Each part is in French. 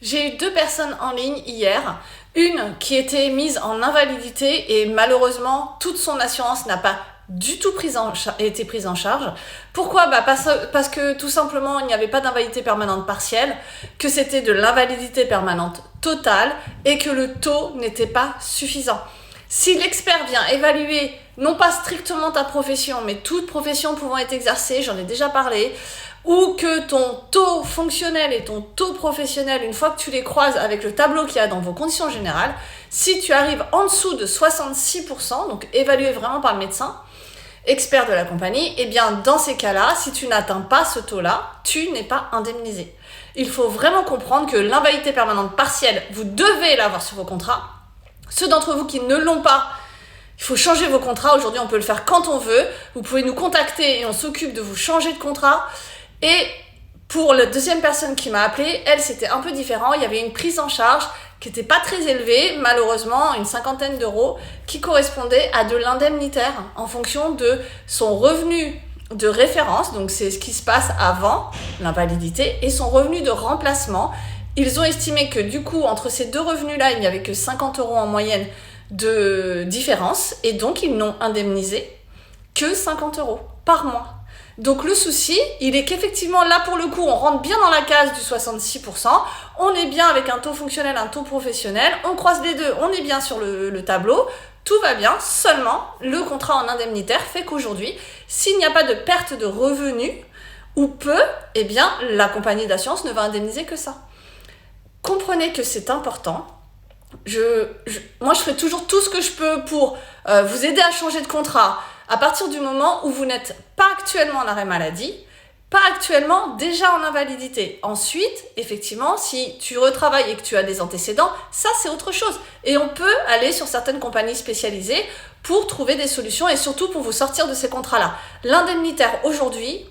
J'ai eu 2 personnes en ligne hier, une qui était mise en invalidité et malheureusement toute son assurance n'a pas du tout été prise en charge. Pourquoi ? Parce que tout simplement il n'y avait pas d'invalidité permanente partielle, que c'était de l'invalidité permanente totale et que le taux n'était pas suffisant. Si l'expert vient évaluer non pas strictement ta profession, mais toute profession pouvant être exercée, j'en ai déjà parlé, ou que ton taux fonctionnel et ton taux professionnel, une fois que tu les croises avec le tableau qu'il y a dans vos conditions générales, si tu arrives en dessous de 66%, donc évalué vraiment par le médecin, expert de la compagnie, eh bien dans ces cas-là, si tu n'atteins pas ce taux-là, tu n'es pas indemnisé. Il faut vraiment comprendre que l'invalidité permanente partielle, vous devez l'avoir sur vos contrats. Ceux d'entre vous qui ne l'ont pas, il faut changer vos contrats. Aujourd'hui, on peut le faire quand on veut. Vous pouvez nous contacter et on s'occupe de vous changer de contrat. Et pour la deuxième personne qui m'a appelée, elle, c'était un peu différent. Il y avait une prise en charge qui n'était pas très élevée, malheureusement, une 50aine d'euros, qui correspondait à de l'indemnitaire en fonction de son revenu de référence. Donc, c'est ce qui se passe avant l'invalidité et son revenu de remplacement. Ils ont estimé que du coup, entre ces deux revenus-là, il n'y avait que 50 euros en moyenne de différence et donc ils n'ont indemnisé que 50 euros par mois. Donc le souci, il est qu'effectivement là pour le coup, on rentre bien dans la case du 66%, on est bien avec un taux fonctionnel, un taux professionnel, on croise les deux, on est bien sur le tableau, tout va bien, seulement le contrat en indemnitaire fait qu'aujourd'hui, s'il n'y a pas de perte de revenus ou peu, eh bien la compagnie d'assurance ne va indemniser que ça. Comprenez que c'est important. Moi, je ferai toujours tout ce que je peux pour vous aider à changer de contrat à partir du moment où vous n'êtes pas actuellement en arrêt maladie, pas actuellement déjà en invalidité. Ensuite, effectivement, si tu retravailles et que tu as des antécédents, ça, c'est autre chose. Et on peut aller sur certaines compagnies spécialisées pour trouver des solutions et surtout pour vous sortir de ces contrats-là. L'indemnitaire, aujourd'hui,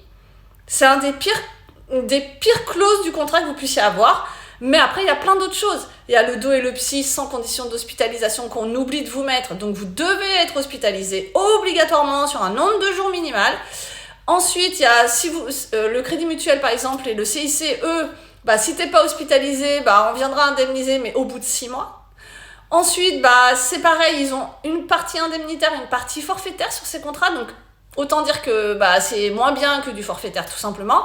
c'est un des pires clauses du contrat que vous puissiez avoir. Mais après, il y a plein d'autres choses. Il y a le dos et le psy sans condition d'hospitalisation qu'on oublie de vous mettre. Donc, vous devez être hospitalisé obligatoirement sur un nombre de jours minimal. Ensuite, il y a le Crédit Mutuel, par exemple, et le CIC, eux, si t'es pas hospitalisé, on viendra indemniser, mais au bout de 6 mois. Ensuite, c'est pareil, ils ont une partie indemnitaire et une partie forfaitaire sur ces contrats. Donc, autant dire que c'est moins bien que du forfaitaire, tout simplement.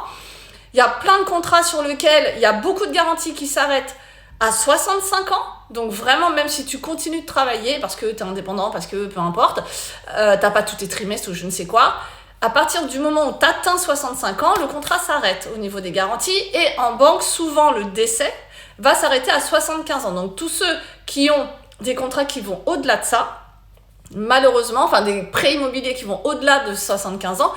Il y a plein de contrats sur lesquels il y a beaucoup de garanties qui s'arrêtent à 65 ans. Donc vraiment, même si tu continues de travailler, parce que tu es indépendant, parce que peu importe, t'as pas tous tes trimestres ou je ne sais quoi, à partir du moment où tu atteins 65 ans, le contrat s'arrête au niveau des garanties. Et en banque, souvent, le décès va s'arrêter à 75 ans. Donc tous ceux qui ont des contrats qui vont au-delà de ça, malheureusement, des prêts immobiliers qui vont au-delà de 75 ans,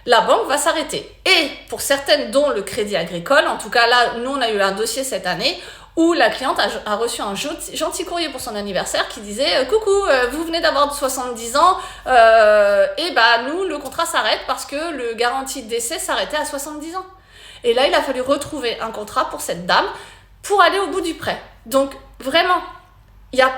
la banque va s'arrêter. Et pour certaines, dont le Crédit Agricole, en tout cas là, nous on a eu un dossier cette année où la cliente a reçu un gentil courrier pour son anniversaire qui disait « Coucou, vous venez d'avoir 70 ans, et nous, le contrat s'arrête parce que le garantie de décès s'arrêtait à 70 ans. » Et là, il a fallu retrouver un contrat pour cette dame pour aller au bout du prêt. Donc vraiment, il y a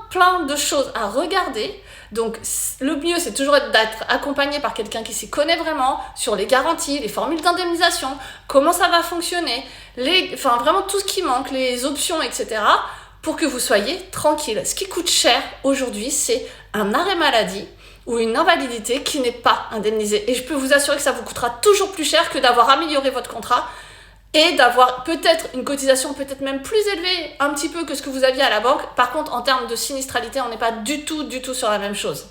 plein de choses à regarder. Donc, le mieux, c'est toujours d'être accompagné par quelqu'un qui s'y connaît vraiment sur les garanties, les formules d'indemnisation, comment ça va fonctionner, vraiment tout ce qui manque, les options, etc. pour que vous soyez tranquille. Ce qui coûte cher aujourd'hui, c'est un arrêt maladie ou une invalidité qui n'est pas indemnisée. Et je peux vous assurer que ça vous coûtera toujours plus cher que d'avoir amélioré votre contrat et d'avoir peut-être une cotisation peut-être même plus élevée un petit peu que ce que vous aviez à la banque. Par contre, en termes de sinistralité, on n'est pas du tout sur la même chose.